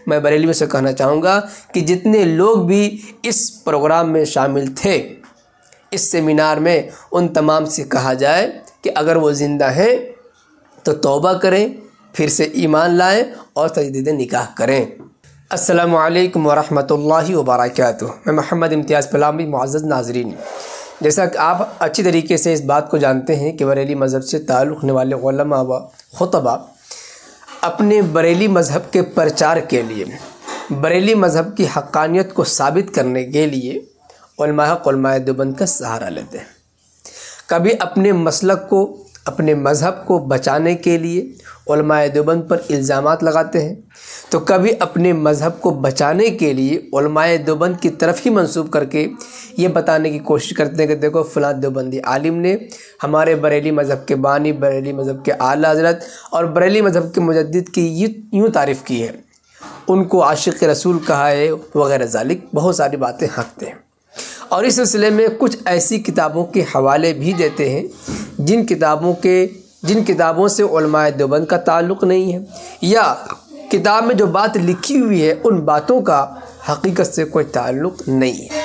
मैं बरेली से कहना चाहूँगा कि जितने लोग भी इस प्रोग्राम में शामिल थे, इस सेमिनार में, उन तमाम से कहा जाए कि अगर वो ज़िंदा हैं तो तौबा करें, फिर से ईमान लाएं और तजदीद निकाह करें। अस्सलामु अलैकुम वरहमतुल्लाहि वबरकातुहू। मैं मोहम्मद इम्तियाज़ पलामी। मुअज़्ज़ज़ नाज़रीन, जैसा कि आप अच्छी तरीके से इस बात को जानते हैं कि बरेली मज़हब से ताल्लुक़ रखने वाले उलमा व खुतबा अपने बरेली मज़हब के प्रचार के लिए, बरेली मज़हब की हक़ानियत को साबित करने के लिए उलमाए देवबंद का सहारा लेते हैं। कभी अपने मसलक को, अपने मज़हब को बचाने के लिए उलमाए देवबंद पर इल्ज़ामात लगाते हैं, तो कभी अपने मज़हब को बचाने के लिए उलमाए देवबंद की तरफ ही मंसूब करके ये बताने की कोशिश करते हैं कि देखो फ़लाँ देवबंदी आलिम ने हमारे बरेली मज़हब के बानी, बरेली मज़हब के आला हज़रत और बरेली मज़हब के मुजद्दिद की यूँ तारीफ़ की है, उनको आशिक़ रसूल कहा है वग़ैरह ज़ालिक, बहुत सारी बातें हाँकते हैं। और इस सिलसिले में कुछ ऐसी किताबों के हवाले भी देते हैं जिन किताबों से उलमाए देवबंद का ताल्लुक़ नहीं है, या किताब में जो बात लिखी हुई है उन बातों का हकीकत से कोई ताल्लुक़ नहीं है।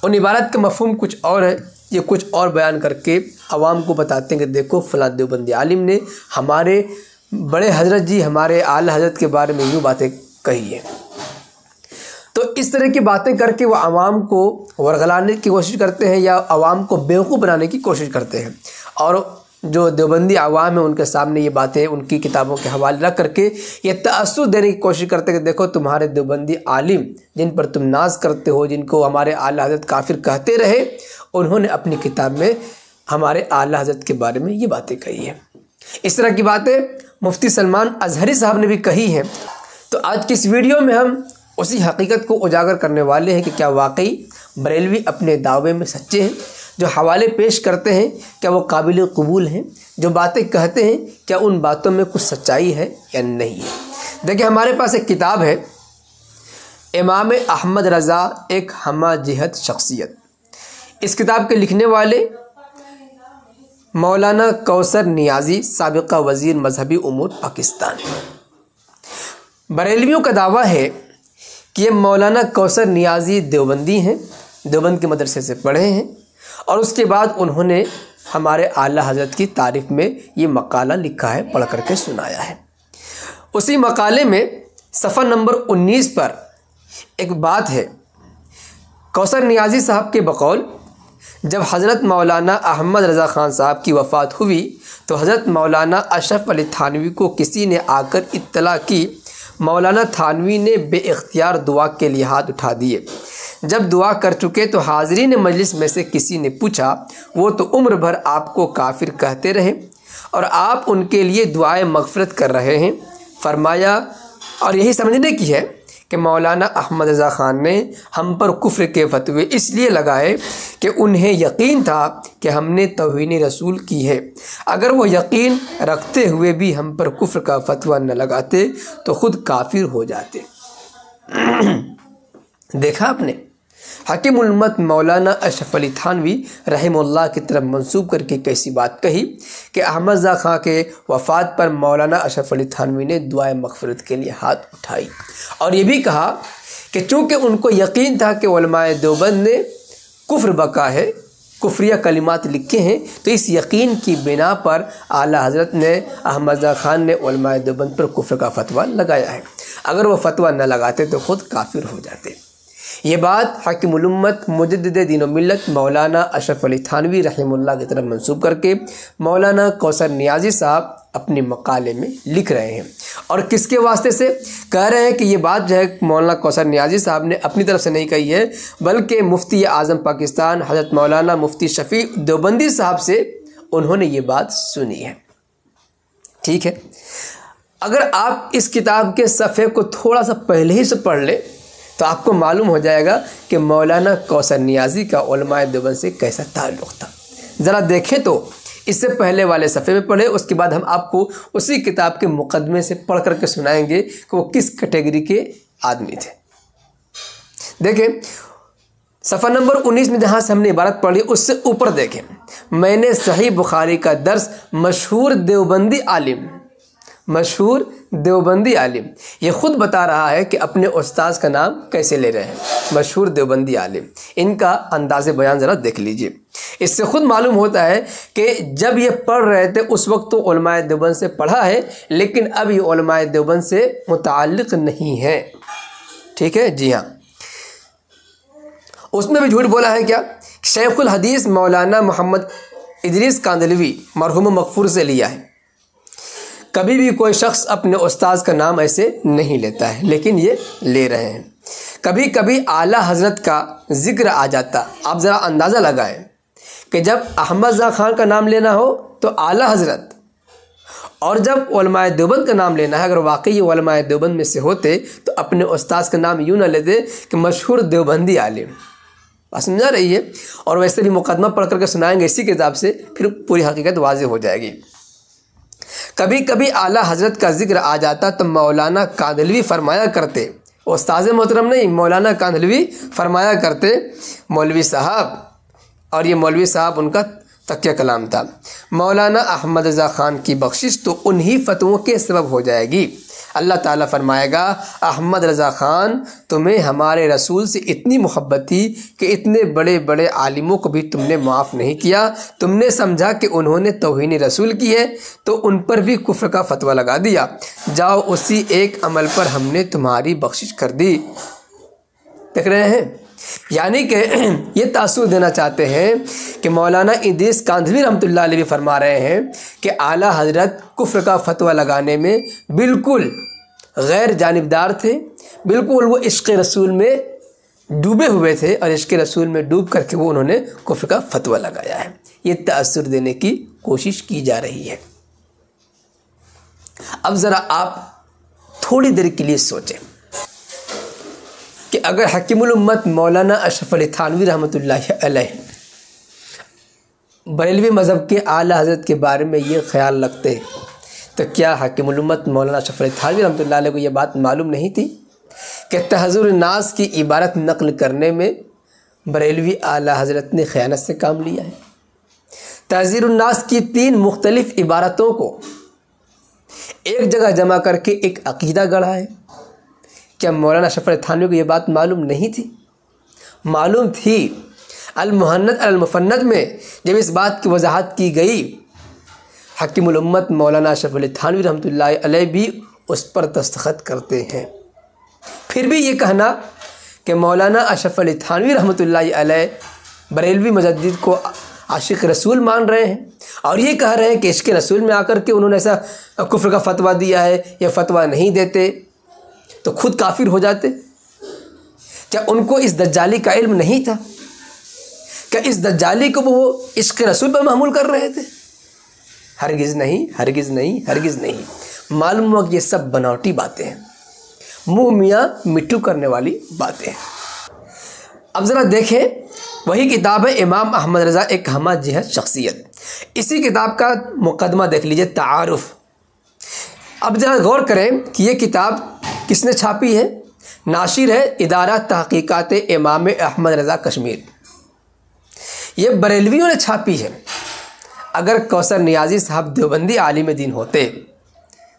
उन इबारत का मफ़हूम कुछ और है, ये कुछ और बयान करके आवाम को बताते हैं कि देखो फ़लाँ देवबंदी आलिम ने हमारे बड़े हज़रत जी, हमारे आला हज़रत के बारे में यूँ बातें कही है। तो इस तरह की बातें करके वो आवाम को वरगलाने की कोशिश करते हैं या आवाम को बेवकूफ़ बनाने की कोशिश करते हैं, और जो देवबंदी आवाम है उनके सामने ये बातें उनकी किताबों के हवाले रख करके ये तअस्सुर देने की कोशिश करते हैं कि देखो तुम्हारे देवबंदी आलिम जिन पर तुम नाज करते हो, जिनको हमारे आला हज़रत काफिर कहते रहे, उन्होंने अपनी किताब में हमारे आला हज़रत के बारे में ये बातें कही हैं। इस तरह की बातें मुफ्ती सलमान अज़हरी साहब ने भी कही हैं। तो आज की इस वीडियो में हम उसी हकीकत को उजागर करने वाले हैं कि क्या वाकई बरेलवी अपने दावे में सच्चे हैं, जो हवाले पेश करते हैं क्या वो काबिल कबूल हैं, जो बातें कहते हैं क्या उन बातों में कुछ सच्चाई है या नहीं है। देखिए, हमारे पास एक किताब है, इमाम अहमद रज़ा एक हमा जिहद शख्सियत। इस किताब के लिखने वाले मौलाना कौसर नियाज़ी, साबिक़ा वज़ीर मजहबी उमूर पाकिस्तान। बरेलवियों का दावा है कि ये मौलाना कौसर नियाज़ी देवबंदी हैं, देवबंद के मदरसे से पढ़े हैं, और उसके बाद उन्होंने हमारे आला हज़रत की तारीफ़ में ये मकाला लिखा है, पढ़ करके सुनाया है। उसी मकाले में सफ़ा नंबर 19 पर एक बात है, कौसर नियाज़ी साहब के बकौल जब हज़रत मौलाना अहमद रज़ा ख़ान साहब की वफ़ात हुई तो हज़रत मौलाना अशरफ अली थानवी को किसी ने आकर इत्तला की। मौलाना थानवी ने बेइख्तियार दुआ के लिए हाथ उठा दिए। जब दुआ कर चुके तो हाज़रीन मजलिस में से किसी ने पूछा, वो तो उम्र भर आपको काफिर कहते रहे और आप उनके लिए दुआए मग़फ़िरत कर रहे हैं। फरमाया, और यही समझने की है कि मौलाना अहमद रज़ा ख़ान ने हम पर कुफ्र के फतवे इसलिए लगाए कि उन्हें यकीन था कि हमने तौहीन रसूल की है। अगर वो यकीन रखते हुए भी हम पर कुफ्र का फतवा न लगाते तो ख़ुद काफिर हो जाते। देखा आपने, हकीमुल उम्मत मौलाना अशरफ अली थानवी रहमहुल्लाह की तरफ मंसूब करके कैसी बात कही कि अहमद रज़ा ख़ान के वफ़ात पर मौलाना अशरफ अली थानवी ने दुआए मग़फ़िरत के लिए हाथ उठाई, और ये भी कहा कि चूँकि उनको यकीन था कि उलमाए देवबंद ने कुफ्र बका है, कुफ्रिया कलिमात लिखे हैं, तो इस यकीन की बिना पर आला हज़रत ने अहमद रज़ा ख़ान ने उलमाए देवबंद पर कुफ्र का फतवा लगाया है। अगर वो फतवा न लगाते तो ख़ुद काफिर हो जाते। ये बात हकीमुल उम्मत मुजद्दिद दीन व मिल्लत मौलाना अशरफ अली थानवी रहमहुल्लाह की तरफ मंसूब करके मौलाना कौसर नियाज़ी साहब अपने मकाले में लिख रहे हैं। और किसके वास्ते से कह रहे हैं कि ये बात जो है मौलाना कौसर नियाज़ी साहब ने अपनी तरफ से नहीं कही है, बल्कि मुफ्ती आज़म पाकिस्तान हज़रत मौलाना मुफ्ती शफ़ी देवबंदी साहब से उन्होंने ये बात सुनी है। ठीक है, अगर आप इस किताब के सफ़े को थोड़ा सा पहले ही से पढ़ लें तो आपको मालूम हो जाएगा कि मौलाना कौसर नियाज़ी का उलमाए देवबंद से कैसा ताल्लुक़ था। ज़रा देखें तो इससे पहले वाले सफ़े में पढ़े, उसके बाद हम आपको उसी किताब के मुकदमे से पढ़ करके सुनाएंगे कि वो किस कैटेगरी के आदमी थे। देखें, सफ़ा नंबर 19 में जहाँ से हमने इबारत पढ़ी उससे ऊपर देखें, मैंने सही बुखारी का दर्स मशहूर देवबंदी आलिम मशहूर देवबंदी आलिम। ये ख़ुद बता रहा है कि अपने उस्ताद का नाम कैसे ले रहे हैं, मशहूर देवबंदी आलिम। इनका अंदाज़ बयान ज़रा देख लीजिए। इससे ख़ुद मालूम होता है कि जब ये पढ़ रहे थे उस वक्त तो उलमाए देवबंद से पढ़ा है, लेकिन अब ये उलमाए देवबंद से मुताल्लिक़ नहीं है। ठीक है जी हाँ। उसमें भी झूठ बोला है क्या? शेखुल हदीस मौलाना मोहम्मद इदरीस कांदलवी मरहूम मगफूर से लिया है। कभी भी कोई शख्स अपने उस्ताद का नाम ऐसे नहीं लेता है, लेकिन ये ले रहे हैं। कभी कभी आला हज़रत का ज़िक्र आ जाता। आप ज़रा अंदाज़ा लगाएं कि जब अहमद रज़ा ख़ान का नाम लेना हो तो आला हज़रत, और जब उलमाए देवबंद का नाम लेना है, अगर वाकई ये उलमाए देवबंद में से होते तो अपने उस्ताद का नाम यूँ ना लेते कि मशहूर देवबंदी आलिम। बात समझा रही है? और वैसे भी मुकदमा पढ़ करके सुनाएंगे इसी किताब से, फिर पूरी हकीकत वाज़ेह हो जाएगी। कभी कभी आला हज़रत का जिक्र आ जाता तो मौलाना कांदलवी फरमाया करते, उस्ताद मोहतरम नहीं, मौलाना कांदलवी फरमाया करते, मौलवी साहब, और ये मौलवी साहब उनका तकिया कलाम था, मौलाना अहमद रज़ा ख़ान की बख्शिश तो उन्हीं फतवों के सबब हो जाएगी। अल्लाह ताला फरमाएगा, अहमद रज़ा ख़ान तुम्हें हमारे रसूल से इतनी मोहब्बत थी कि इतने बड़े बड़े आलिमों को भी तुमने माफ़ नहीं किया। तुमने समझा कि उन्होंने तौहीन रसूल की है तो उन पर भी कुफ्र का फतवा लगा दिया। जाओ, उसी एक अमल पर हमने तुम्हारी बख्शिश कर दी। देख रहे हैं? यानी कि ये तासुर देना चाहते हैं कि मौलाना इदरीस कांदलवी रहमतुल्लाह अलैह फरमा रहे हैं कि आला हज़रत कुफ्र का फतवा लगाने में बिल्कुल गैर जानिबदार थे, बिल्कुल वो इश्क़ रसूल में डूबे हुए थे और इश्क़ रसूल में डूब करके वो उन्होंने कुफ्र का फतवा लगाया है। ये तासुर देने की कोशिश की जा रही है। अब ज़रा आप थोड़ी देर के लिए सोचें कि अगर हकीमुल उम्मत मौलाना अशरफ अली थानवी रहमतुल्लाहि अलैह बरेलवी मज़हब के आला हज़रत के बारे में ये ख्याल रखते तो क्या हकीमुल उम्मत मौलाना अशरफ अली थानवी रहमतुल्लाहि अलैह को ये बात मालूम नहीं थी कि तहज़ुर नास की इबारत नक़ल करने में बरेलवी आला हज़रत ने ख़यानत से काम लिया है। तहज़ुर नास की 3 मुख्तलिफ़ इबारतों को एक जगह जमा करके एक अक़ीदा गढ़ा है। क्या मौलाना अशरफ अली थानवी को ये बात मालूम नहीं थी? मालूम थी। अल-मुहन्नद अल-मुफन्नद में जब इस बात की वजाहत की गई, हकीमुल उम्मत मौलाना अशरफ अली थानवी रहमतुल्लाहि अलैह भी उस पर दस्तखत करते हैं। फिर भी ये कहना कि मौलाना अशरफ अली थानवी रहमतुल्लाहि अलैह बरेलवी मुजद्दिद को आशिक रसूल मान रहे हैं और ये कह रहे हैं कि इश्क़ रसूल में आकर के उन्होंने ऐसा कुफ्र का फतवा दिया है, या फतवा नहीं देते तो खुद काफिर हो जाते। क्या उनको इस दज्जाली का इल्म नहीं था? क्या इस दज्जाली को वो इश्क़ रसूल पर महमूल कर रहे थे? हरगिज़ नहीं, हरगिज़ नहीं, हरगिज़ नहीं। मालूम हुआ कि ये सब बनावटी बातें हैं, मुँह मियाँ मिट्टू करने वाली बातें हैं। अब ज़रा देखें, वही किताब है इमाम अहमद रज़ा एक हमा जिहद शख्सियत। इसी किताब का मुकदमा देख लीजिए, तारुफ़। अब ज़रा गौर करें कि ये किताब किसने छापी है? नाशिर है इदारा तहक़ीक़ात इमाम अहमद रज़ा कश्मीर। ये बरेलवियों ने छापी है। अगर कौसर नियाज़ी साहब देवबंदी आलिम दीन होते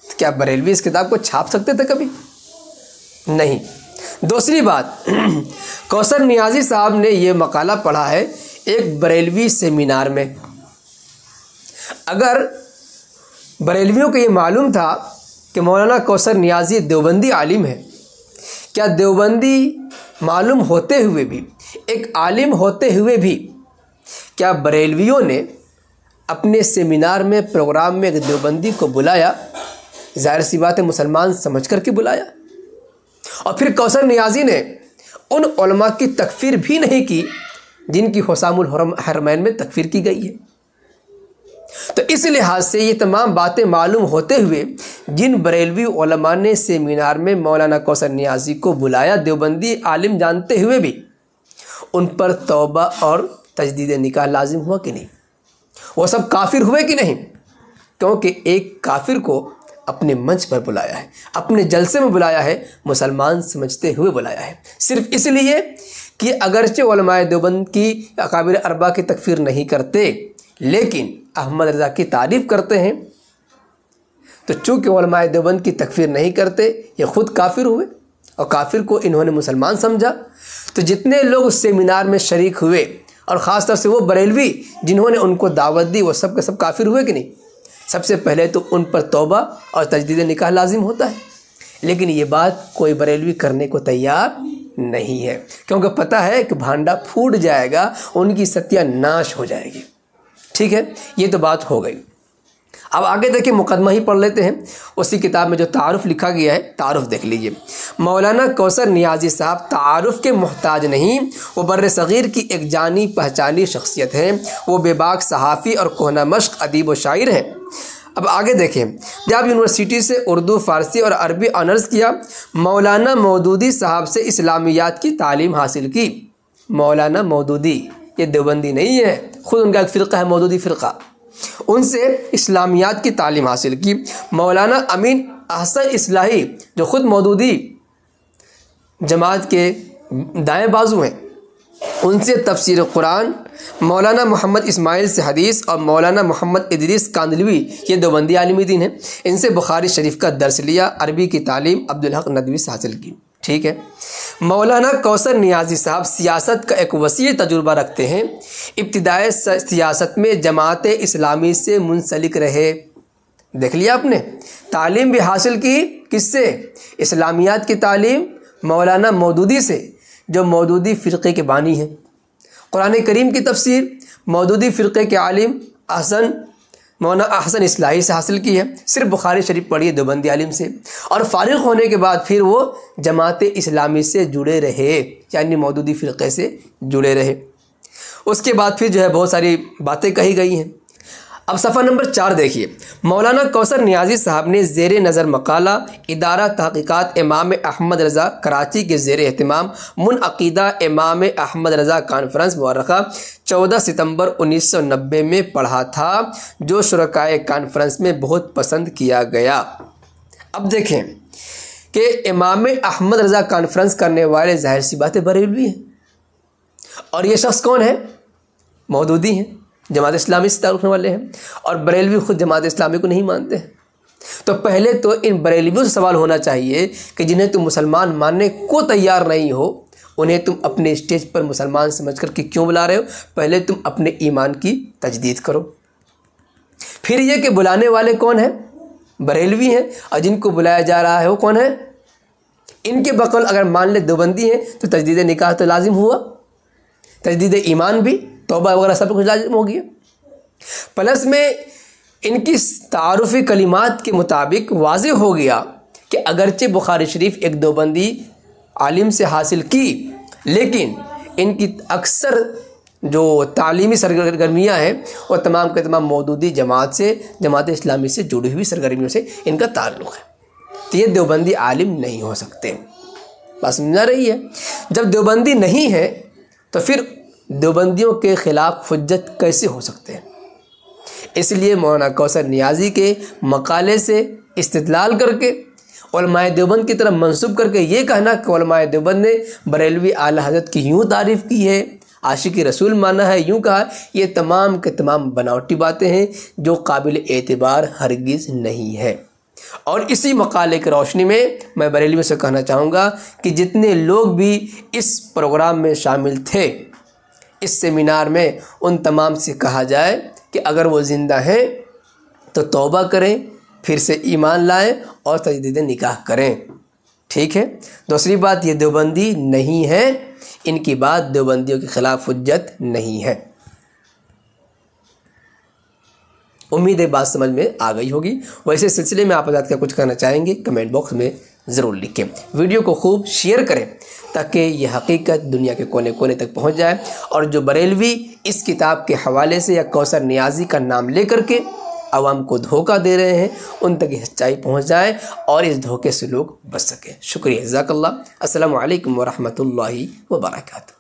तो क्या बरेलवी इस किताब को छाप सकते थे? कभी नहीं। दूसरी बात, कौसर नियाज़ी साहब ने ये मकाला पढ़ा है एक बरेलवी सेमिनार में। अगर बरेलवियों को ये मालूम था कि मौलाना कौसर नियाज़ी देवबंदी आलिम है, क्या देवबंदी मालूम होते हुए भी, एक आलिम होते हुए भी, क्या बरेलवियों ने अपने सेमिनार में, प्रोग्राम में एक देवबंदी को बुलाया? ज़ाहिर सी बात है मुसलमान समझ कर के बुलाया। और फिर कौसर नियाज़ी ने उन उलमा की तकफ़ीर भी नहीं की जिनकी हुसामुल हरमैन में तकफ़ीर की गई है। तो इस लिहाज से ये तमाम बातें मालूम होते हुए जिन बरेलवी उलमा ने सेमिनार में मौलाना कौसर नियाज़ी को बुलाया, देवबंदी आलिम जानते हुए भी, उन पर तौबा और तजदीद निकाह लाजिम हुआ कि नहीं? वो सब काफिर हुए कि नहीं? क्योंकि एक काफिर को अपने मंच पर बुलाया है, अपने जलसे में बुलाया है, मुसलमान समझते हुए बुलाया है, सिर्फ इसलिए कि अगरचे उलमाए देवबंद की अकाबिर अरबा की तकफीर नहीं करते लेकिन अहमद रज़ा की तारीफ़ करते हैं, तो चूँकि उलमाए देवबंद की तकफीर नहीं करते, ये ख़ुद काफिर हुए और काफिर को इन्होंने मुसलमान समझा। तो जितने लोग उस सेमिनार में शरीक हुए और ख़ास तौर से वो बरेलवी जिन्होंने उनको दावत दी, वो सब के सब काफिर हुए कि नहीं। सबसे पहले तो उन पर तौबा और तजदीद निकाह लाजिम होता है, लेकिन ये बात कोई बरेलवी करने को तैयार नहीं है, क्योंकि पता है कि भांडा फूट जाएगा, उनकी सत्यानाश हो जाएगी। ठीक है, ये तो बात हो गई। अब आगे देखिए, मुकदमा ही पढ़ लेते हैं। उसी किताब में जो तारुफ लिखा गया है, तारुफ देख लीजिए। मौलाना कौसर नियाज़ी साहब तारुफ के मोहताज नहीं, वो बर्र सग़ीर की एक जानी पहचानी शख्सियत हैं। वो बेबाक सहाफ़ी और कोहना मश्क अदीब व शायर हैं। अब आगे देखें, पंजाब यूनिवर्सिटी से उर्दू, फ़ारसी और अरबी ऑनर्स किया। मौलाना मौदूदी साहब से इस्लामियात की तालीम हासिल की। मौलाना मौदूदी ये देवबंदी नहीं है, ख़ुद उनका एक फ़िरक़ा है मौदूदी फ़िरक़ा, उनसे इस्लामियात की तालीम हासिल की। मौलाना अमीन अहसन इस्लाही जो ख़ुद मौदूदी जमात के दाएं बाजू हैं, उनसे तफसीर कुरान। मौलाना मोहम्मद इस्माइल से हदीस और मौलाना मोहम्मद इदरीस कांदलवी ये देवबंदी आलिम दीन हैं, इनसे बुखारी शरीफ का दर्स लिया। अरबी की तालीम अब्दुल हक नदवी से हासिल की। ठीक है। मौलाना कौसर नियाज़ी साहब सियासत का एक वसी तजुर्बा रखते हैं। इब्तिदाई सियासत में जमात इस्लामी से मुंसलिक रहे। देख लिया आपने, तालीम भी हासिल की किससे? इस्लामियात की तालीम मौलाना मौदूदी से, जो मौदूदी फ़िरक़े के बानी हैं। कुरान करीम की तफसीर मौदूदी फ़िरक़े के आलिम मौलाना अहसन इस्लाही से हासिल की है। सिर्फ बुखारी शरीफ पढ़ी है देवबंदी आलिम से, और फारिग होने के बाद फिर वो जमात इस्लामी से जुड़े रहे, यानी मौदूदी फ़िरक़े से जुड़े रहे। उसके बाद फिर जो है बहुत सारी बातें कही गई हैं। अब सफ़ा नंबर 4 देखिए। मौलाना कौसर नियाज़ी साहब ने ज़ेर नज़र मकाला इदारा तहक़ीक़ात इमाम अहमद रज़ा कराची के ज़ेर एहतिमाम मुनअक़ीदा इमाम अहमद रज़ा कॉन्फ्रेंस मुअर्रख़ा 14 सितंबर 1990 में पढ़ा था, जो शुरकाए कॉन्फ्रेंस में बहुत पसंद किया गया। अब देखें कि इमाम अहमद रज़ा कॉन्फ्रेंस करने वाले ज़ाहिर सी बातें बरेलवी हैं, और ये शख्स कौन है? मौदूदी हैं, जमात इस्लामी से ताल्लुक़ रखने वाले हैं, और बरेलवी ख़ुद जमात इस्लामी को नहीं मानते हैं। तो पहले तो इन बरेलवियों से सवाल होना चाहिए कि जिन्हें तुम मुसलमान मानने को तैयार नहीं हो, उन्हें तुम अपने स्टेज पर मुसलमान समझ कर के क्यों बुला रहे हो? पहले तुम अपने ईमान की तजदीद करो। फिर ये कि बुलाने वाले कौन हैं? बरेलवी हैं, और जिनको बुलाया जा रहा है वो कौन है? इनके बकौल अगर मान ले देवबंदी है तो तजदीद निकाह तो लाजिम हुआ, तजदीद ईमान भी, तौबा वगैरह सब कुछ लाजिम हो गया। प्लस में इनकी तारुफ़ी कलिमात के मुताबिक वाज़ेह हो गया कि अगरचे बुखारी शरीफ एक देवबंदी आलिम से हासिल की, लेकिन इनकी अक्सर जो तालीमी सरगर्मियाँ हैं वो तमाम के तमाम मौदूदी जमात से, जमात इस्लामी से जुड़ी हुई सरगर्मियों से इनका ताल्लुक़ है। तो ये देवबंदी आलिम नहीं हो सकते। बात समझा रही है? जब देवबंदी नहीं है तो फिर देवबंदियों के ख़िलाफ़ हुज्जत कैसे हो सकते हैं? इसलिए मौलाना कौसर नियाज़ी के मकाले से इस्तिदलाल करके उलमाए देवबंद की तरफ मंसूब करके ये कहना कि उलमाए देवबंद ने बरेलवी आला हज़रत की यूँ तारीफ़ की है, आशिकी रसूल माना है, यूँ कहा, ये तमाम के तमाम बनावटी बातें हैं जो काबिल एतबार हरगिज़ नहीं है। और इसी मकाले की रोशनी में मैं बरेलवी से कहना चाहूँगा कि जितने लोग भी इस प्रोग्राम में शामिल थे, इस सेमिनार में, उन तमाम से कहा जाए कि अगर वो ज़िंदा हैं तो तौबा करें, फिर से ईमान लाएं और तजदीद निकाह करें। ठीक है। दूसरी बात, ये देवबंदी नहीं है, इनकी बात देवबंदियों के ख़िलाफ़ हुज्जत नहीं है। उम्मीद है बात समझ में आ गई होगी। वैसे सिलसिले में आप क्या कुछ कहना चाहेंगे कमेंट बॉक्स में ज़रूर लिखें। वीडियो को खूब शेयर करें ताकि ये हकीकत दुनिया के कोने कोने तक पहुंच जाए, और जो बरेलवी इस किताब के हवाले से या कौसर नियाज़ी का नाम लेकर के आवाम को धोखा दे रहे हैं, उन तक ये सच्चाई पहुँच जाए और इस धोखे से लोग बच सकें। शुक्रिया, जज़ाकल्लाह। अस्सलामु अलैकुम व रहमतुल्लाहि व बरकातहू।